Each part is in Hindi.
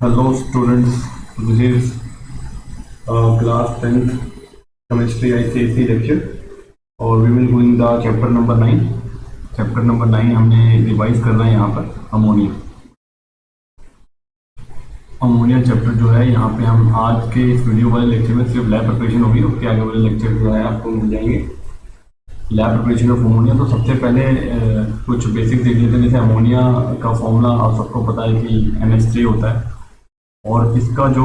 Hello students, this is class 10th chemistry ICSE lecture और we will going the chapter number 9. Chapter number 9 हमने रिवाइज करना है यहाँ पर अमोनिया चैप्टर जो है यहाँ पे हम आज के इस वीडियो वाले लेक्चर में सिर्फ लैब प्रिपरेशन होगी। उसके आगे वाले लेक्चर जो है आपको मिल जाएंगे लैब प्रिपरेशन ऑफ अमोनिया। तो सबसे पहले कुछ बेसिक देख लेते हैं। जैसे अमोनिया का फॉर्मूला आप सबको पता है कि NH3 होता है और इसका जो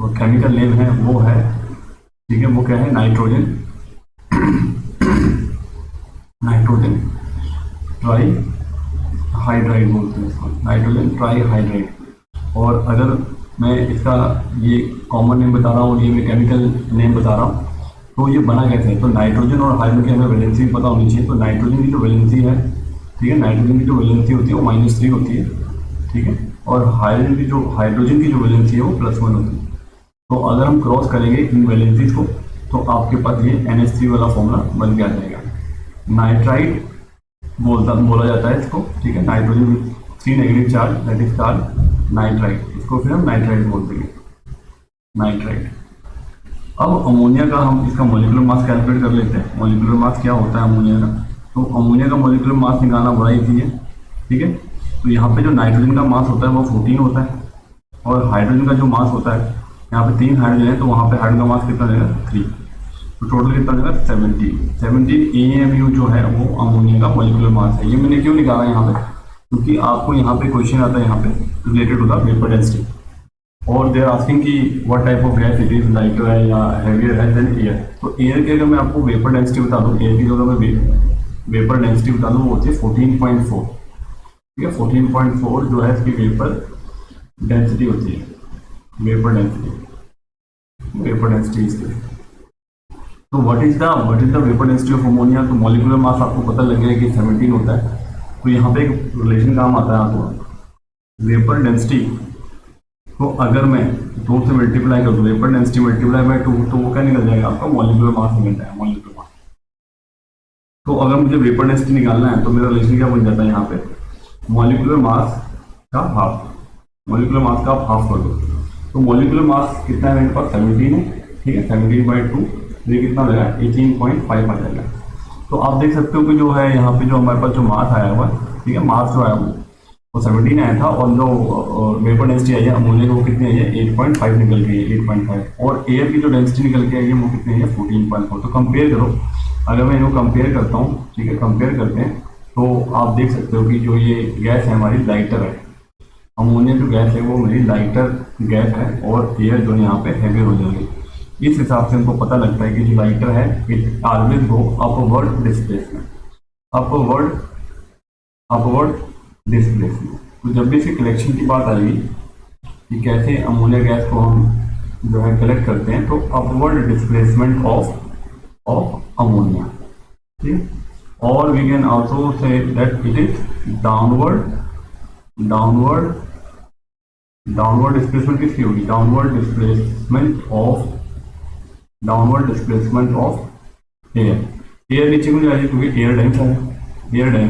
केमिकल नेम है वो है, ठीक है, वो क्या है, नाइट्रोजन ट्राई हाइड्राइड बोलते हैं इसको, नाइट्रोजन ट्राई हाइड्राइड। और अगर मैं इसका ये कॉमन नेम बता रहा हूँ, ये मैं केमिकल नेम बता रहा हूँ, तो ये बना कैसे है। तो नाइट्रोजन और हाइड्रोजन की हमें वैलेंसी पता होनी चाहिए। तो नाइट्रोजन की जो वैलेंसी है, ठीक है, नाइट्रोजन की जो वैलेंसी होती है वो -3 होती है, ठीक है, और हाइड्रोजन की जो वैलेंसी है वो +1 होती है। तो अगर हम क्रॉस करेंगे इन वैलेंसीज को तो आपके पास ये NH3 वाला फॉर्मूला बन के आ जाएगा। नाइट्राइड बोला जाता है इसको, ठीक है, nitrogen with 3 negative charge, that is called nitride. इसको फिर हम नाइट्राइड बोल देंगे, नाइट्राइड। अब अमोनिया का हम इसका मोलिकुलर मास कैलकुलेट कर लेते हैं। मोलिकुलर मास क्या होता है अमोनिया का। तो अमोनिया का मोलिकुलर मास निकालना बड़ा ईजी है, ठीक है। तो यहाँ पे जो नाइट्रोजन का मास होता है वो 14 होता है और हाइड्रोजन का जो मास होता है, यहाँ पे 3 हाइड्रोजन है तो वहाँ पे हाइड्रोजन का मास कितना देगा, 3। तो टोटल कितना देगा, 17 AMU जो है वो अमोनिया का मोलिकुलर मास है। ये मैंने क्यों निकाला यहाँ पे, क्योंकि आपको यहाँ पे क्वेश्चन आता है यहाँ पे related to the vapour density और दे आर आस्किंग कि what type of gas it is, lighter है या हैवियर है देन एयर। तो एयर के अगर मैं आपको वेपर डेंसिटी बता दूँ, एयर की जो अगर मैं वेपर डेंसिटी बता दूँ वो होती है 14.4, ठीक है, 14.4 जो है इसकी वेपर डेंसिटी होती है, वेपर डेंसिटी इसकी। तो what is the vapour density of ammonia. तो मॉलिक्यूलर मास आपको पता लग गया कि 17 होता है। तो यहाँ पे एक रिलेशन काम आता है आपको, वेपर डेंसिटी को अगर मैं 2 से मल्टीप्लाई कर दूँ, वेपर डेंसिटी मल्टीप्लाई बाय 2, तो वो क्या निकल जाएगा, आपका मॉलिक्यूलर मास निकल जाएगा, मॉलिक्यूलर मास। तो अगर मुझे वेपर डेंसिटी निकालना है तो मेरा रिलेशन क्या बन जाता है यहाँ पे, मॉलिक्यूलर मास का हाफ कर दो। तो मॉलिक्यूलर मास कितना है मेरे पास, 17 है, ठीक है, 17/2, ये कितना हो जाएगा, 18.5 आ जाएगा। तो आप देख सकते हो कि जो है यहाँ पे जो हमारे पास जो मास आया हुआ है, ठीक है, मास जो आया वो 17 आया था और जो वेपर डेंसिटी आई है अमोनिया की वो कितनी आई है, 8.5 निकल गई है, 8.5। और एयर की जो डेंसिटी निकल के आई है वो कितनी है, 14.4। तो कंपेयर करो, अगर मैं इनको कंपेयर करता हूँ, ठीक है, कंपेयर करते हैं तो आप देख सकते हो कि जो ये गैस है हमारी लाइटर है, अमोनिया जो गैस है वो मेरी लाइटर गैस है और एयर जो है यहाँ पे हैवी हो जाएगी। इस हिसाब से हमको पता लगता है कि जो लाइटर है it always go upward displacement. तो जब भी इसके कलेक्शन की बात आएगी कि कैसे अमोनिया गैस को हम जो है कलेक्ट करते हैं, तो अपवर्ड डिस्प्लेसमेंट ऑफ अमोनिया, ठीक है। और we can also say that it is downward displacement किसकी होगी, डाउनवर्ड डिस्प्लेसमेंट ऑफ एयर नीचे को जाएगी क्योंकि एयर डेंसर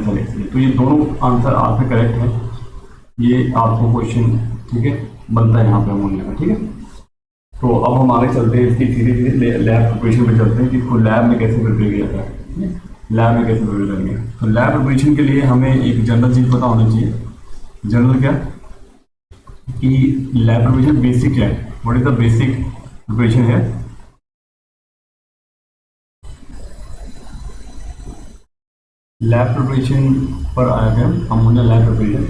है, इसलिए। तो ये दोनों आंसर आपके करेक्ट है। ये आपको क्वेश्चन, ठीक है, बनता है यहाँ पे अमोनिया का, ठीक है। तो अब हम आगे चलते हैं, इसकी धीरे धीरे लैब प्रिपरेशन पे चलते हैं कि इसको लैब में कैसे प्रिपेयर किया जाता है, लैब में कैसे प्रिपेयर करेंगे। तो लैब प्रिपरेशन के लिए हमें एक जनरल चीज़ पता होनी चाहिए। जनरल क्या कि लैब प्रिपरेशन बेसिक क्या है, what is the basic preparation है। लैब प्रिपरेशन पर आया है अमोनिया लैब प्रिपरेशन।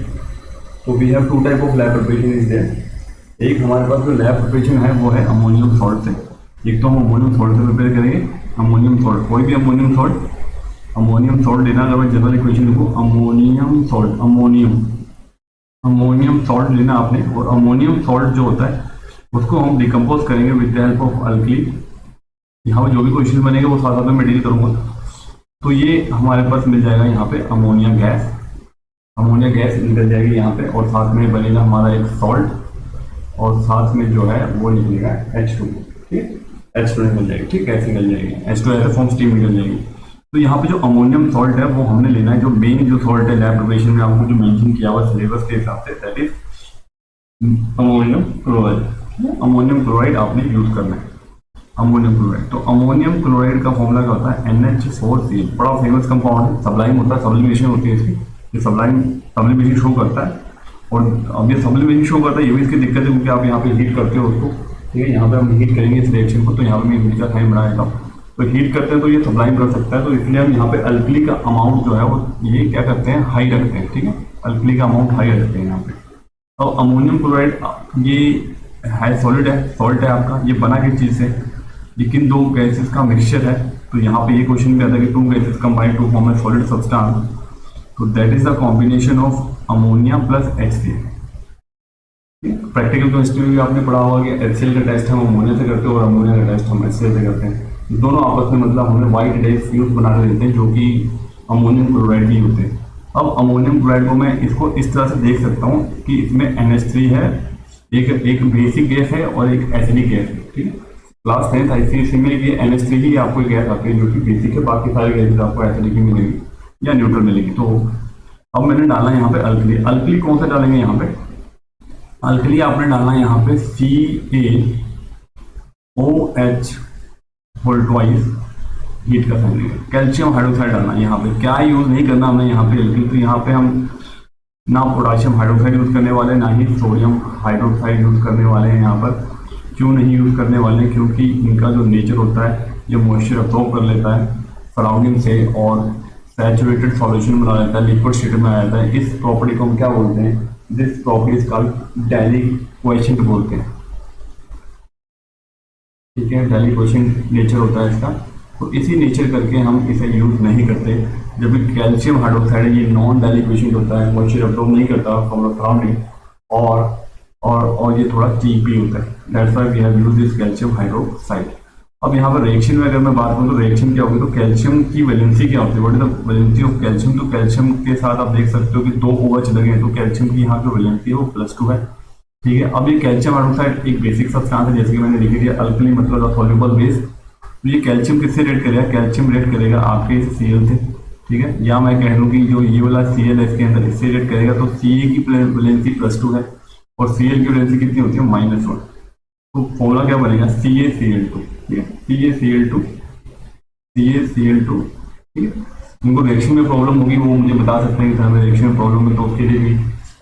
तो we have 2 type of lab preparation is there. एक हमारे पास जो लैब प्रिपरेशन है वो है अमोनियम सॉल्ट से। एक तो हम अमोनियम सॉल्ट से प्रिपेयर करेंगे, अमोनियम सॉल्ट, कोई भी अमोनियम सॉल्ट लेना। अगर मैं जनरल इक्वेशन लिखूँ, अमोनियम सॉल्ट लेना आपने। और अमोनियम सॉल्ट जो होता है उसको हम डिकम्पोज करेंगे with the help of alkali. यहाँ पे जो भी क्वेश्चन बनेगा वो साथ में मैं डील करूँगा। तो ये हमारे पास मिल जाएगा यहाँ पे अमोनिया गैस निकल जाएगी यहाँ पे, और साथ में बनेगा हमारा एक सॉल्ट और साथ में जो है वो निकलेगा H2, ठीक, H2 निकल जाएगी, ठीक, गैस निकल जाएगी, H2 ऐसे फॉर्म स्टीम निकल जाएगी। तो यहाँ पे जो अमोनियम सॉल्ट है वो हमने लेना है, जो मेन जो सॉल्ट है लैब प्रिपरेशन में आपको जो मेंशन किया हुआ सिलेबस के हिसाब से, that is ammonium chloride, ammonium chloride आपने यूज करना है। अमोनियम क्लोराइड, तो अमोनियम क्लोराइड का फॉर्मूला क्या होता है, NH4Cl, बड़ा फेमस कंपाउंड है, सब्लाइम होता है, सब्लिमेशन होती है इसकी, ये सब्लिमेशन शो करता है। और अब ये सब्लिमेशन शो करता है, ये भी इसकी दिक्कत है क्योंकि आप यहाँ पे हीट करते हो उसको, ठीक है, यहाँ पे हम हीट करेंगे इस रिएक्शन को, तो यहाँ पे मैं हीट का साइन बना देता हूँ। तो हीट करते हैं तो ये सब्लाइम कर सकता है, तो इसलिए हम यहाँ पे अल्कली का अमाउंट जो है वो ये क्या करते हैं, हाई रखते हैं, ठीक है, अल्कली का अमाउंट हाई रखते हैं यहाँ पे। अब अमोनियम क्लोराइड ये है सॉलिड है, सॉल्ट है आपका, ये बना किस चीज़ से, लेकिन दो गैसेस का मिक्सचर है। तो यहाँ पे ये क्वेश्चन भी आता है कि two gases combine to form a solid substance, तो that is the combination of ammonia plus HCl। Practical chemistry में भी आपने पढ़ा होगा कि HCl का टेस्ट हम अमोनिया से करते हैं और अमोनिया का टेस्ट हम HCl से करते हैं। दोनों आपस में मतलब हमें वाइट डाइस फ्यूज बना के देते हैं जो कि अमोनियम क्लोराइड ही होते हैं। अब अमोनियम क्लोराइड को मैं इसको इस तरह से देख सकता हूँ कि इसमें NH3 है, एक बेसिक गैस है और एक एसिडिक गैस है, ठीक है। क्लास 10th ICSE में ये NH3 ही आपको गैस आती है जो कि बेसिक है, बाकी सारी गैसेज आपको एसिडिक ही मिलेगी या न्यूट्रल मिलेगी। तो अब मैंने डाला यहाँ पे अल्कली, अल्कली कौन सा डालेंगे यहाँ पे, अल्कली आपने डालना यहाँ पे CaOH होल ट्वाइस, हीट का साइन है, कैल्शियम हाइड्रोक्साइड डालना है यहाँ पे। क्या यूज नहीं करना हमने यहाँ पे अल्कली, तो यहाँ पे हम ना पोटाशियम हाइड्रोक्साइड यूज करने वाले, ना ही सोडियम हाइड्रोक्साइड यूज करने वाले हैं यहाँ पर। क्यों नहीं यूज करने वाले, क्योंकि इनका जो नेचर होता है ये मॉइस्चर अब्सॉर्ब कर लेता है सराउंडिंग से और सैचुरेटेड सॉल्यूशन बना लेता है, लिक्विड स्टेट में आ जाता है। इस प्रॉपर्टी को हम क्या बोलते हैं, दिस प्रॉपर्टी इज कॉल्ड डेलिक्वेशेंट बोलते हैं, ठीक है, डेलिक्वेशेंट नेचर होता है इसका। तो इसी नेचर करके हम इसे यूज नहीं करते। जब भी कैल्शियम हाइड्रोक्साइड है ये नॉन डेलिक्वेशेंट होता है, मॉइस्चर अब्सॉर्ब नहीं करता फ्रॉम द सराउंडिंग और ये थोड़ा चीप भी होता है, that's why we have used this calcium hydroxide. अब यहाँ पर रिएक्शन में अगर मैं बात करूँ तो रिएक्शन क्या होगी, तो कैल्शियम की वैलेंसी क्या होती है, what is the valency of calcium. तो कैल्शियम के साथ आप देख सकते हो कि दो OH लगे हैं, तो कैल्शियम की यहाँ जो वैलेंसी है वो +2 है, ठीक है। अब ये कैल्शियम हाइड्रोक्साइड एक बेसिक सब्सटेंस है, जैसे कि मैंने लिख दिया अल्कली मतलब सॉल्युबल बेस। तो ये कैल्शियम किससे रेट करेगा, कैल्शियम रेट करेगा आपके इस Cl से, ठीक है, या मैं कह दूँ कि जो ये वाला Cl है इसके अंदर इससे रेट करेगा। तो Ca की वैलेंसी +2 है और Cl की वैलेंसी कितनी होती है, -1। तो फॉर्मूला क्या बनेगा, CaCl2, ठीक है, CaCl2, CaCl2, ठीक है। उनको रिएक्शन में प्रॉब्लम होगी वो मुझे बता सकते हैं कि सर में रिएक्शन में प्रॉब्लम है, तो उसके लिए भी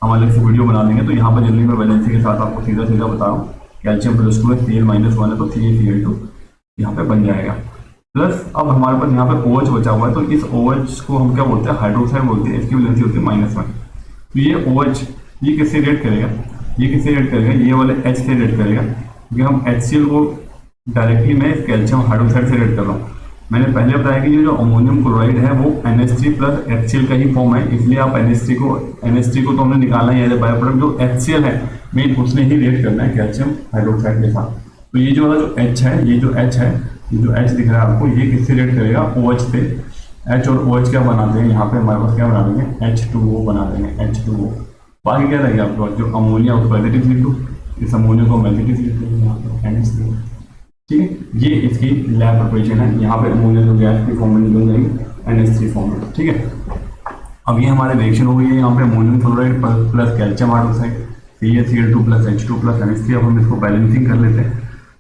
हम अलग से वीडियो बना देंगे। तो यहाँ पर जनरली मैं वैलेंसी के साथ आपको सीधा सीधा बता रहा हूँ, कैल्शियम +2 है, Cl -1 है, तो CaCl2 यहाँ पे बन जाएगा। प्लस अब हमारे पास यहाँ पे OH बचा हुआ है, तो इस OH को हम क्या बोलते हैं, हाइड्रोक्साइड बोलते हैं, इसकी वैलेंसी होती है -1। तो ये OH ये किससे रेट करेगा, ये किससे रेट करेगा, ये वाले H से रेट करेगा, क्योंकि हम HCl को डायरेक्टली मैं कैल्शियम हाइड्रोक्साइड से रेट कर रहा हूँ। मैंने पहले बताया कि ये जो अमोनियम क्लोराइड है वो NH3 प्लस HCl का ही फॉर्म है, इसलिए आप NH3 को तो हमने निकालना ही है, बाय प्रोडक्ट जो HCl है मेन उसने ही रेट करना है कैल्शियम हाइड्रोक्साइड के साथ। तो ये जो वाला जो H है, ये जो H है, ये जो H दिख रहा है आपको, ये किससे रेट करेगा, OH से। H और OH क्या बना देंगे यहाँ पे हमारे पास, क्या बना देंगे, H2O बना देंगे, H2O। बाकी क्या रहेगा आपके पास, जो अमोनिया उसको एडिटिव लिख दो, इस अमोनिया को हम एडिटिव लिख देंगे यहाँ पे NH3, ठीक है। ये इसकी लैब प्रिपरेशन है, यहाँ पे अमोनिया जो गैस की फॉर्म में निकल जाएगी NH3 फॉर्म में, ठीक है। अब ये हमारे रिएक्शन हो गई है, यहाँ पे ammonium chloride plus calcium hydroxide, CaCl2 plus H2 plus NH3। अब हम इसको बैलेंसिंग कर लेते हैं,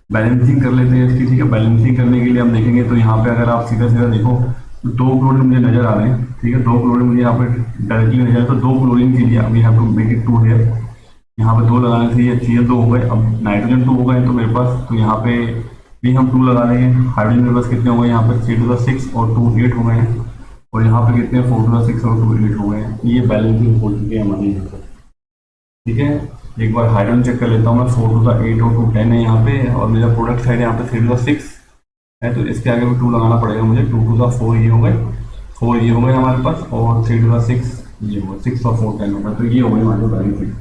बैलेंसिंग कर लेते हैं इसकी, ठीक है। बैलेंसिंग करने के लिए हम देखेंगे तो यहाँ पे अगर आप सीधा सीधा देखो तो 2 क्लोरीन मुझे नजर आ रहे हैं, ठीक है, 2 क्लोरीन मुझे यहाँ पे डायरेक्टली नजर, तो 2 क्लोरीन के लिए अब we have to make it 2 here, यहाँ पे 2 लगाने से ये Cl2 हो गए, अब नाइट्रोजन 2 हो गए तो मेरे पास, तो यहाँ पे भी हम 2 लगा देंगे। हाइड्रोजन मेरे पास कितने हो गए, यहाँ पे 3⁶ और 2 8 हो गए हैं, और यहाँ पे कितने 4⁶ और 2 8 हो गए हैं। ये बैलेंसिंग हो चुकी है हमारी यहाँ पे, ठीक है। एक बार हाइड्रोजन चेक कर लेता हूँ मैं, 4⁸ और 2 10 है यहाँ पे, और मेरा प्रोडक्ट साइड यहाँ पे 3⁶ है, तो इसके आगे भी 2 लगाना पड़ेगा मुझे। 2⁴ ये हो गए, 4 ये हो गए हमारे पास, और 3⁶ ये हो गए, 6 और 4 10 हो गए, तो ये हो गई हमारे बैलेंसिंग।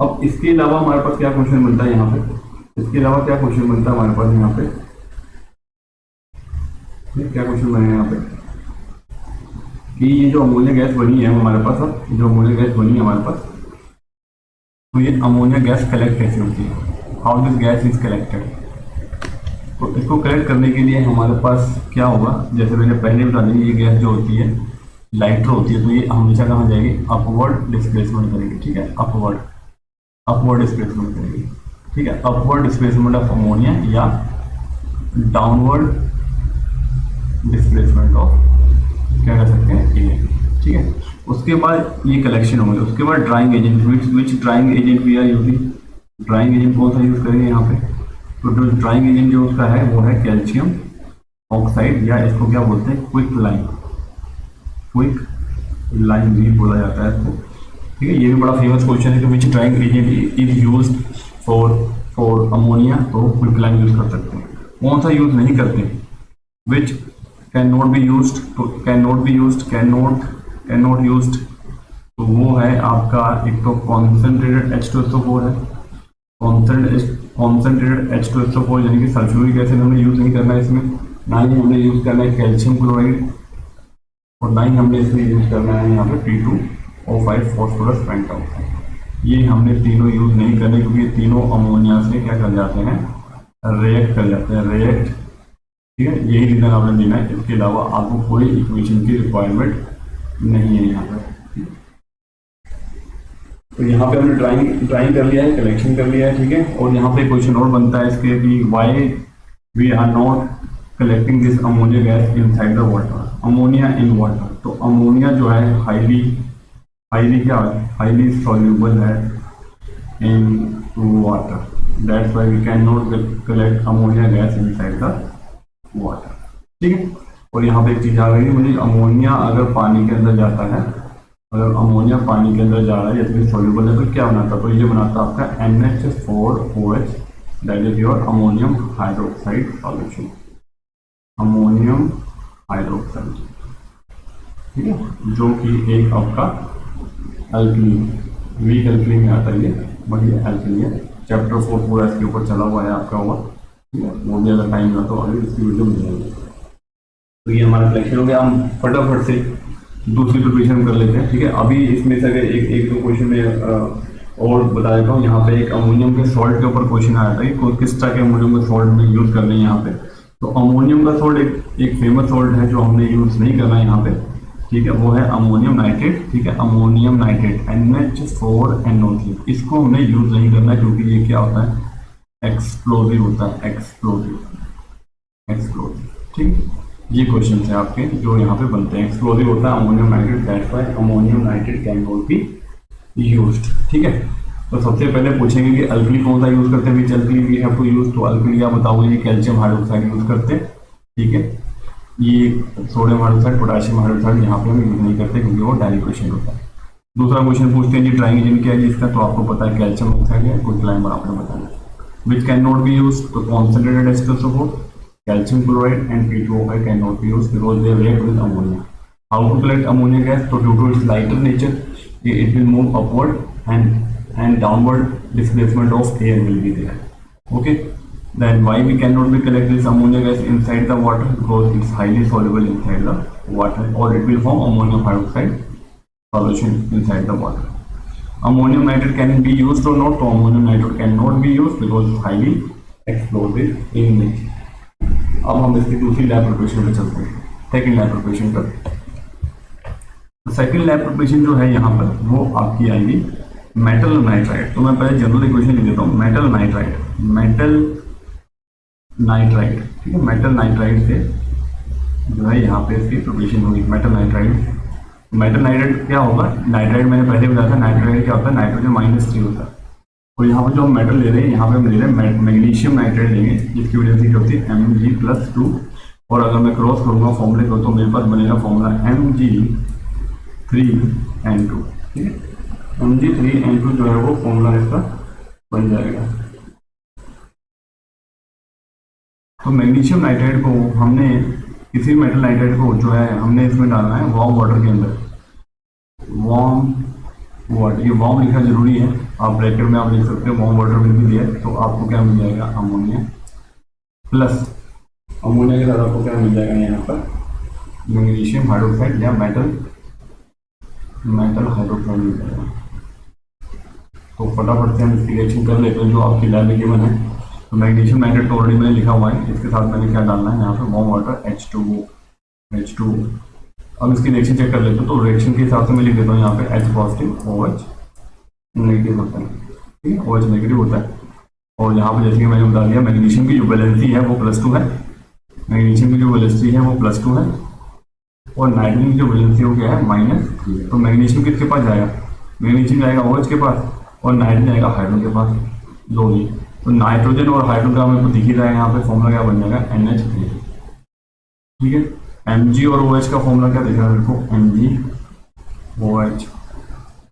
अब इसके अलावा हमारे पास क्या क्वेश्चन बनता है यहाँ पे, इसके अलावा क्या क्वेश्चन बनता है हमारे पास यहाँ पे, क्या क्वेश्चन बने यहाँ पे कि ये जो अमोनिया गैस बनी है हमारे पास, अब जो अमोनिया गैस बनी है हमारे पास, तो ये अमोनिया गैस कलेक्ट कैसे होती है, how this gas is collected. तो इसको कलेक्ट करने के लिए हमारे पास क्या होगा, जैसे मैंने पहले बता दी, ये गैस जो होती है लाइटर होती है, तो ये हमेशा कहाँ जाएगी, अपवर्ड डिस्प्लेसमेंट करेगी, ठीक है, अपवर्ड। अपवर्ड डिस्प्लेसमेंट करेगी, ठीक है, अपवर्ड डिस्प्लेसमेंट ऑफ अमोनिया या डाउनवर्ड डिस्प्लेसमेंट ऑफ, क्या कह सकते हैं, ए, ठीक है। उसके बाद ये कलेक्शन हो गई। उसके बाद drying agent, which drying agent we are using, drying agent कौन सा यूज करेंगे यहाँ पे, तो जो ड्राइंग एजेंट जो उसका है वो है कैल्शियम ऑक्साइड, या इसको क्या बोलते हैं, क्विक लाइम, क्विक लाइम भी बोला जाता है इसको, ठीक है। ये भी बड़ा फेमस क्वेश्चन है कि which drying agent is used for ammonia, तो क्विक लाइम यूज कर सकते हैं। कौन सा यूज नहीं करते, which can not be used, तो can not be used, can not used, तो वो है आपका एक तो कॉन्सेंट्रेटेड H2SO4 है, कॉन्सेंट्रेटेड H2SO4 यानी कि सल्फ्यूरिक एसिड हमने यूज नहीं करना है इसमें, ना ही हमने यूज करना है कैल्शियम क्लोराइड, और ना ही हमने इसमें यूज करना है यहाँ पे P2O5 फॉस्फोरस पेंटॉक्साइड। ये हमने तीनों यूज नहीं करने, क्योंकि ये तीनों अमोनिया से क्या कर जाते हैं, रिएक्ट कर जाते हैं, रिएक्ट, ठीक है। यही रीजन आपने देना है, इसके अलावा आपको कोई इक्वेशन की रिक्वायरमेंट नहीं है यहाँ पर। तो यहाँ पे हमने ड्राइंग कर लिया है, कलेक्शन कर लिया है, ठीक है। और यहाँ पे क्वेश्चन और बनता है इसके कि why we are not collecting this ammonia gas inside the water, ammonia in water, तो अमोनिया जो है हाईली क्या है, हाईली सॉल्यूबल है in water, that's why we can not collect ammonia gas inside the water, ठीक है। और यहाँ पे एक चीज आ गई मुझे, अमोनिया अगर पानी के अंदर जाता है, अगर अमोनिया पानी के अंदर जा रहा है या सॉल्यूबल है, तो क्या बनाता है, तो ये बनाता है आपका NH4OH, that is your ammonium hydroxide solution, ammonium hydroxide, ठीक है, जो कि एक आपका अल्कली, वीक अल्कली में आता है ये, बट ये अल्कली है। चैप्टर 4 पूरा इसके ऊपर चला हुआ है आपका हुआ, ठीक है, वो भी अगर टाइम रहा तो अभी इसकी वीडियो मिल जाएगी। तो ये हमारा कलेक्शन हो गया। हम फटाफट से दूसरी प्रिपरेशन कर लेते हैं, ठीक है। अभी इसमें से अगर एक दो क्वेश्चन में और बता देता हूँ। यहाँ पे एक अमोनियम के सॉल्ट के ऊपर क्वेश्चन आया था कि किस तरह के अमोनियम के सॉल्ट में यूज कर लें यहाँ पे, तो अमोनियम का सॉल्ट एक फेमस सॉल्ट है जो हमने यूज नहीं करना है यहाँ पे, ठीक है, वो है अमोनियम नाइट्रेट, ठीक है, अमोनियम नाइट्रेट NH4NO3, इसको हमने यूज नहीं करना है क्योंकि ये क्या होता है, एक्सप्लोजिव होता है, एक्सप्लोजिव, ठीक है। ये क्वेश्चन है आपके जो यहाँ पे बनते हैं, एक्सप्लोजिव होता है ammonium nitrate, that's why ammonium nitrate can not be used, ठीक है। तो सबसे पहले पूछेंगे कि अल्कली कौन सा यूज करते हैं, which alkali we have to use, तो अल्कली आप बताओगे ये कैल्शियम हाइड्रोक्साइड यूज करते हैं, ठीक है। ये सोडियम हाइड्रोक्साइड, पोटेशियम हाइड्रोक्साइड यहाँ पे हम यूज नहीं करते क्योंकि वो डायरेक्ट क्वेश्चन होता है। दूसरा क्वेश्चन पूछते हैं जी ड्राइंग एजेंट क्या है जिसका, तो आपको पता है कैल्शियम ऑक्साइड है, कुछ लाइन आपने बताया। विच कैन नॉट बी यूज, तो concentrated H2SO4, calcium chloride and P2O5 cannot be used because they react with ammonia. How to collect ammonia gas? So due to its lighter nature, it will move upward and downward displacement of air will be there. Okay. Then why we cannot be collect this ammonia gas inside the water? Because it's highly soluble inside the water, or it will form ammonium hydroxide solution inside the water. Ammonium nitrate can be used or not? So ammonium nitrate cannot be used because it's highly explosive in nature. अब हम इसकी दूसरी लैब प्रिपरेशन पे चलते हैं, सेकंड लैब प्रिपरेशन पर। सेकंड लैब प्रिपरेशन जो है यहाँ पर वो आपकी आएगी मेटल नाइट्राइड। तो मैं पहले जनरल इक्वेशन लिख देता हूँ, मेटल नाइट्राइड, ठीक है, मेटल नाइट्राइड से जो है यहाँ पे इसकी प्रिपरेशन होगी, मेटल नाइट्राइड क्या होगा, नाइट्राइड मैंने पहले बताया था, नाइट्राइड क्या होता है, नाइट्रोजन -3 होता है। और यहाँ पर जो हम मेटल ले रहे हैं, यहाँ पे हम ले रहे हैं मैग्नीशियम नाइट्रेट लेंगे, जिसकी वजह से क्या होती है Mg+2, और अगर मैं क्रॉस करूँगा फॉर्मूले को तो मेरे पास बनेगा फॉर्मूला Mg3N2, ठीक है। Mg3N2 जो है वो फॉर्मूला इसका बन जाएगा। तो मैग्नीशियम नाइट्रेट को हमने, किसी मेटल नाइट्रेट को जो है हमने इसमें डालना है वार्म वाटर के अंदर, वार्म वाटर, ये वार्म लिखना जरूरी है, आप ब्रैकेट में आप लिख सकते हो warm water will be there, तो आपको क्या मिल जाएगा, अमोनिया प्लस, अमोनिया के साथ आपको क्या मिल जाएगा यहाँ पर, मैग्नीशियम हाइड्रोक्साइड या मेटल हाइड्रोक्साइड मिल जाएगा। तो फटाफट से हम इसकी रिएक्शन कर लेते हैं जो आपकी लैब में गिवन है। तो मैग्नीशियम नाइट्रेट तो ऑलरेडी मैंने लिखा हुआ है, इसके साथ मैंने क्या डालना है यहाँ पर, वार्म वाटर H2O। अब इसकी रिएक्शन चेक कर लेते हैं। तो रिएक्शन के हिसाब से मैं लिख देता हूँ यहाँ पे H पॉजिटिव OH नेगेटिव होता है, ठीक है, OH नेगेटिव होता है। और यहाँ पे जैसे कि मैंने बता दिया मैग्नीशियम की जो वैलेंसी है वो +2 है, मैग्नीशियम की जो वैलेंसी है वो +2 है, और नाइट्रोजन की जो वैलेंसी हो गया है -3 है। तो मैग्नीशियम किसके पास जाएगा, मैग्नीशियम जाएगा OH के पास और नाइट्रोजन जाएगा हाइड्रोजन के पास। लो ये तो नाइट्रोजन और हाइड्रोजन का हमें दिख ही रहा है यहाँ पे फॉर्मूला क्या बन जाएगा NH3। ठीक है, Mg और OH का फॉर्मूला क्या दिख रहा है देखो, MgOH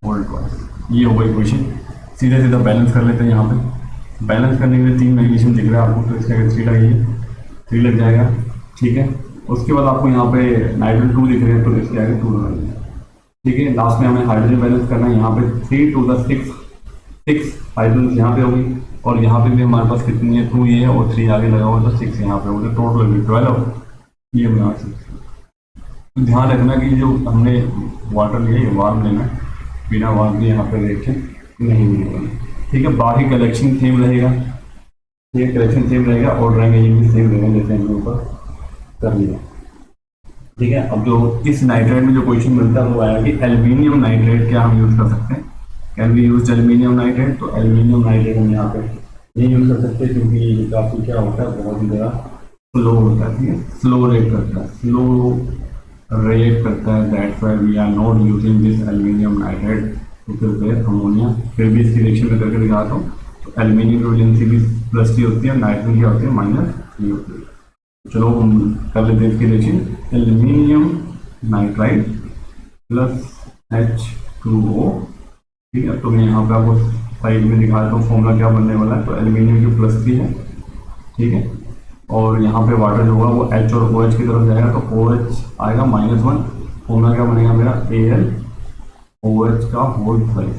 होल ट्वाइस। ये होगा इक्वेशन। सीधा सीधा बैलेंस कर लेते हैं। यहाँ पे बैलेंस करने के लिए 3 मैग्नीशियम दिख रहा है आपको, तो इसका 3 लगाइए, 3 लग जाएगा। ठीक है, उसके बाद आपको यहाँ पे नाइट्रोजन 2 दिख रहे हैं, तो इसके आगे 2 लगाइए। ठीक है, लास्ट में हमें हाइड्रोजन बैलेंस करना है। यहाँ पे 3 to the 6 हाइड्रोजन यहाँ पे होगी, और यहाँ पे भी हमारे पास कितनी है, 2 ये है और 3 आगे लगा हुआ तो 6 यहाँ पे होगा, टोटल होगी 12। ये बना 6। तो ध्यान रखना कि जो हमने वाटर लिया ये वार्म लेना है, बिना वार्म के यहाँ पे रिएक्शन नहीं मिलेगा। ठीक है, बाकी कलेक्शन सेम रहेगा, ये कलेक्शन सेम रहेगा और रहेंगे ये भी सेम रहेगा जैसे हमने ऊपर कर लिया। ठीक है, अब जो इस नाइट्रेट में जो क्वेश्चन मिलता है वो आया कि एल्यूमिनियम नाइट्रेट क्या हम यूज़ कर सकते हैं, can we use aluminium nitrate. तो एल्यूमिनियम नाइट्रेट हम यहाँ पे नहीं यूज़ कर सकते क्योंकि ये काफ़ी क्या होता है, बहुत ही ज़्यादा स्लो होता है। ठीक है, स्लो रेट करता है, स्लो रेट करता है, that's why we are not using this aluminium nitrate to prepare ammonia. फिर भी इसकी रिएक्शन में करके दिखाता हूँ। तो एल्यूमिनियम की वैलेंसी भी +3 होती है, नाइट्रोजन क्या होती है -3 होती है। चलो हम कर लेते हैं इसकी रिएक्शन। Aluminium nitride +H2O। ठीक है, तो मैं यहाँ पे आपको साइड में दिखा देता हूँ फॉर्मूला क्या बनने वाला है। तो एल्यूमिनियम की +3 है, ठीक है, और यहाँ पे वाटर जो होगा वो H और OH की तरफ जाएगा, तो OH आएगा -1। फॉर्मूला क्या बनेगा मेरा, AlOH का होल ट्वाइस।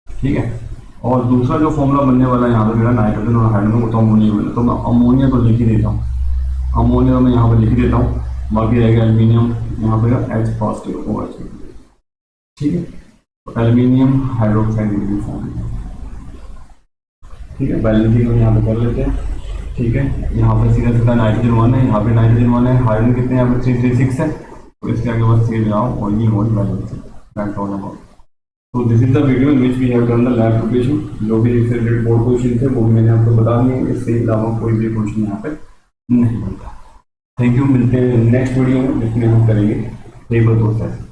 ठीक है, और दूसरा जो फॉर्मूला बनने वाला है यहाँ पे मेरा नाइट्रोजन और हाइड्रोजन को तो अमोनिया बना, तो मैं अमोनिया तो लिख ही देता हूँ, अमोनिया मैं यहाँ पे लिख देता हूँ। बाकी रहेगा एल्यूमिनियम यहाँ पे H+OH। ठीक है, तो एल्यूमिनियम हाइड्रोक्साइड फॉर्म। ठीक है, बैलेंसिंग हम यहाँ पे कर लेते हैं। ठीक है, यहाँ पे सीधा सीधा नाइट्रोजन 1 है, यहाँ पे नाइट्रोजन 1 है, हाइड्रोजन कितने यहाँ पे 336 है, तो इसके आगे बस 3 लगाओ और ये whole balancing, that's all about. तो this is the video in which we have done the lab preparation. जो भी इससे रिलेटेड बोर्ड क्वेश्चन थे वो मैंने आपको बता दिए, इससे अलावा कोई भी क्वेश्चन यहाँ पे नहीं बनता। थैंक यू, मिलते हैं नेक्स्ट वीडियो में जिसमें हम करेंगे टेबल प्रोसेस।